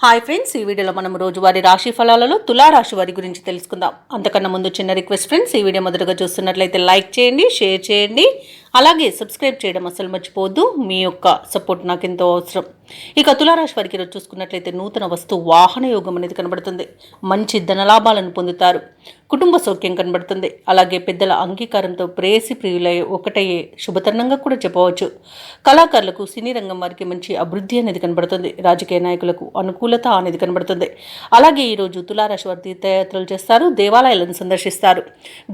Hi friends, ఈ వీడియోలో మనం రోజువారీ రాశి ఫలాలలో తులారాశి వారి గురించి తెలుసుకుందాం. అంతకన్నా ముందు చిన్న రిక్వెస్ట్ ఫ్రెండ్స్, ఈ వీడియో మొదటగా చూస్తున్నట్లయితే లైక్ చేయండి, షేర్ చేయండి, అలాగే సబ్స్క్రైబ్ చేయడం అసలు మర్చిపోవద్దు. మీ యొక్క సపోర్ట్ నాకు ఎంతో అవసరం. ఇక తులారాశి వారికి ఈరోజు చూసుకున్నట్లయితే నూతన వస్తు వాహన యోగం అనేది కనబడుతుంది. మంచి ధనలాభాలను పొందుతారు. కుటుంబ సౌఖ్యం కనబడుతుంది. అలాగే పెద్దల అంగీకారంతో ప్రేయసి ప్రియులై ఒకటయ్యే శుభతరుణంగా కూడా చెప్పవచ్చు. కళాకారులకు సినీ రంగం వారికి మంచి అభివృద్ధి అనేది కనబడుతుంది. రాజకీయ నాయకులకు అనుకూలత అనేది కనబడుతుంది. అలాగే ఈరోజు తులారాశి వారు తీర్థయాత్రలు చేస్తారు, దేవాలయాలను సందర్శిస్తారు.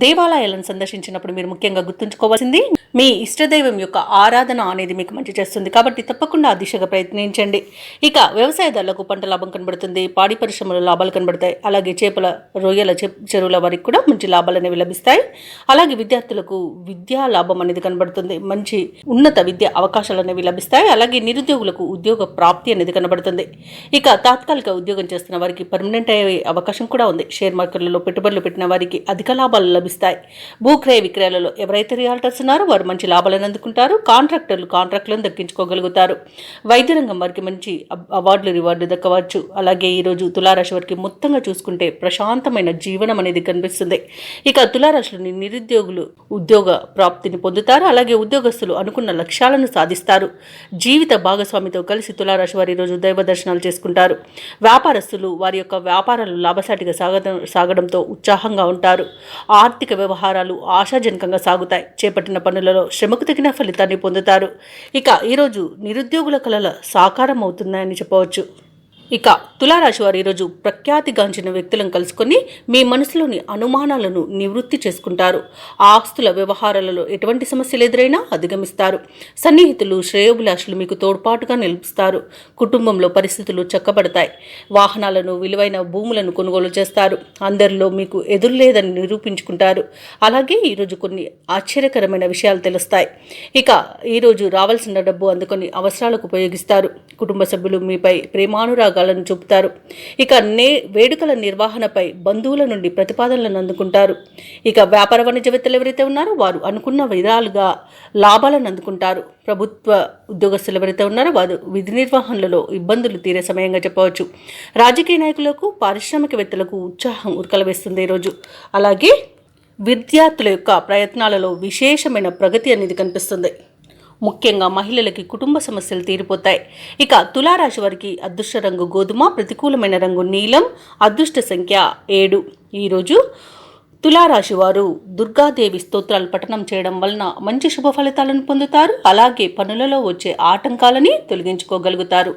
దేవాలయాలను సందర్శించినప్పుడు మీరు ముఖ్యంగా గుర్తుంచుకోవాల్సింది మీ ఇష్టదైవం యొక్క ఆరాధన అనేది మీకు మంచి చేస్తుంది. కాబట్టి తప్పకుండా ఆ దిశగా ప్రయత్నించండి. ఇక వ్యవసాయదారులకు పంట లాభం కనబడుతుంది. పాడి పరిశ్రమలో లాభాలు కనబడతాయి. అలాగే చేపల రొయ్యల చెరువుల వారికి కూడా మంచి లాభాలు అనేవి లభిస్తాయి. అలాగే విద్యార్థులకు విద్యా లాభం అనేది కనబడుతుంది. మంచి ఉన్నత విద్యా అవకాశాలు అనేవి లభిస్తాయి. అలాగే నిరుద్యోగులకు ఉద్యోగ ప్రాప్తి అనేది కనబడుతుంది. ఇక తాత్కాలిక ఉద్యోగం చేస్తున్న వారికి పర్మనెంట్ అయ్యే అవకాశం కూడా ఉంది. షేర్ మార్కెట్లలో పెట్టుబడులు పెట్టిన వారికి అధిక లాభాలు లభిస్తాయి. భూక్రయ విక్రయాలలో ఎవరైతే రియాల్టర్స్ ఉన్నారో వారు మంచి లాభాలను అందుకుంటారు. కాంట్రాక్టులను దక్కించుకోగలుగుతారు. వైద్య రంగం వారికి మంచి అవార్డులు రివార్డులు దక్కవచ్చు. అలాగే ఈరోజు తులారాశి వారికి మొత్తంగా చూసుకుంటే ప్రశాంతమైన జీవనం అనేది కనిపిస్తుంది. ఇక తులారాశిలోని నిరుద్యోగులు ఉద్యోగ ప్రాప్తిని పొందుతారు. అలాగే ఉద్యోగస్తులు అనుకున్న లక్ష్యాలను సాధిస్తారు. జీవిత భాగస్వామితో కలిసి తులారాశి వారు ఈరోజు దైవ దర్శనాలు చేసుకుంటారు. వ్యాపారస్తులు వారి యొక్క వ్యాపారాలు లాభసాటిగా సాగడంతో ఉత్సాహంగా ఉంటారు. ఆర్థిక వ్యవహారాలు ఆశాజనకంగా సాగుతాయి. చేపట్టిన పనులలో శ్రమకు తగిన ఫలితాన్ని పొందుతారు. ఇక ఈరోజు నిరుద్యోగుల కలల సాకారం అవుతున్నాయని చెప్పవచ్చు. ఇక తులారాశి వారు ఈరోజు ప్రఖ్యాతిగాంచిన వ్యక్తులను కలుసుకొని మీ మనసులోని అనుమానాలను నివృత్తి చేసుకుంటారు. ఆస్తుల వ్యవహారాలలో ఎటువంటి సమస్యలు ఎదురైనా అధిగమిస్తారు. సన్నిహితులు శ్రేయోభిలాషులు మీకు తోడ్పాటుగా నిలుపుస్తారు. కుటుంబంలో పరిస్థితులు చక్కబడతాయి. వాహనాలను విలువైన భూములను కొనుగోలు చేస్తారు. అందరిలో మీకు ఎదురులేదని నిరూపించుకుంటారు. అలాగే ఈరోజు కొన్ని ఆశ్చర్యకరమైన విషయాలు తెలుస్తాయి. ఇక ఈరోజు రావాల్సిన డబ్బు అందుకొని అవసరాలకు ఉపయోగిస్తారు. కుటుంబ సభ్యులు మీపై ప్రేమానురాగాలను చూపుతారు. ఇక వేడుకల నిర్వహణపై బంధువుల నుండి ప్రతిపాదనలను అందుకుంటారు. ఇక వ్యాపార వాణిజ్యవేత్తలు ఎవరైతే ఉన్నారో వారు అనుకున్న విధాలుగా లాభాలను అందుకుంటారు. ప్రభుత్వ ఉద్యోగస్తులు ఎవరైతే ఉన్నారో వారు విధి నిర్వహణలో ఇబ్బందులు తీరే సమయంగా చెప్పవచ్చు. రాజకీయ నాయకులకు పారిశ్రామికవేత్తలకు ఉత్సాహం ఉరకలవేస్తుంది ఈరోజు. అలాగే విద్యార్థుల యొక్క ప్రయత్నాలలో విశేషమైన ప్రగతి అనేది కనిపిస్తుంది. ముఖ్యంగా మహిళలకి కుటుంబ సమస్యలు తీరిపోతాయి. ఇక తులారాశి వారికి అదృష్ట రంగు గోధుమ, ప్రతికూలమైన రంగు నీలం, అదృష్ట సంఖ్య 7. ఈరోజు తులారాశి వారు దుర్గాదేవి స్తోత్రాలు పఠనం చేయడం వలన మంచి శుభ ఫలితాలను పొందుతారు. అలాగే పనులలో వచ్చే ఆటంకాలని తొలగించుకోగలుగుతారు.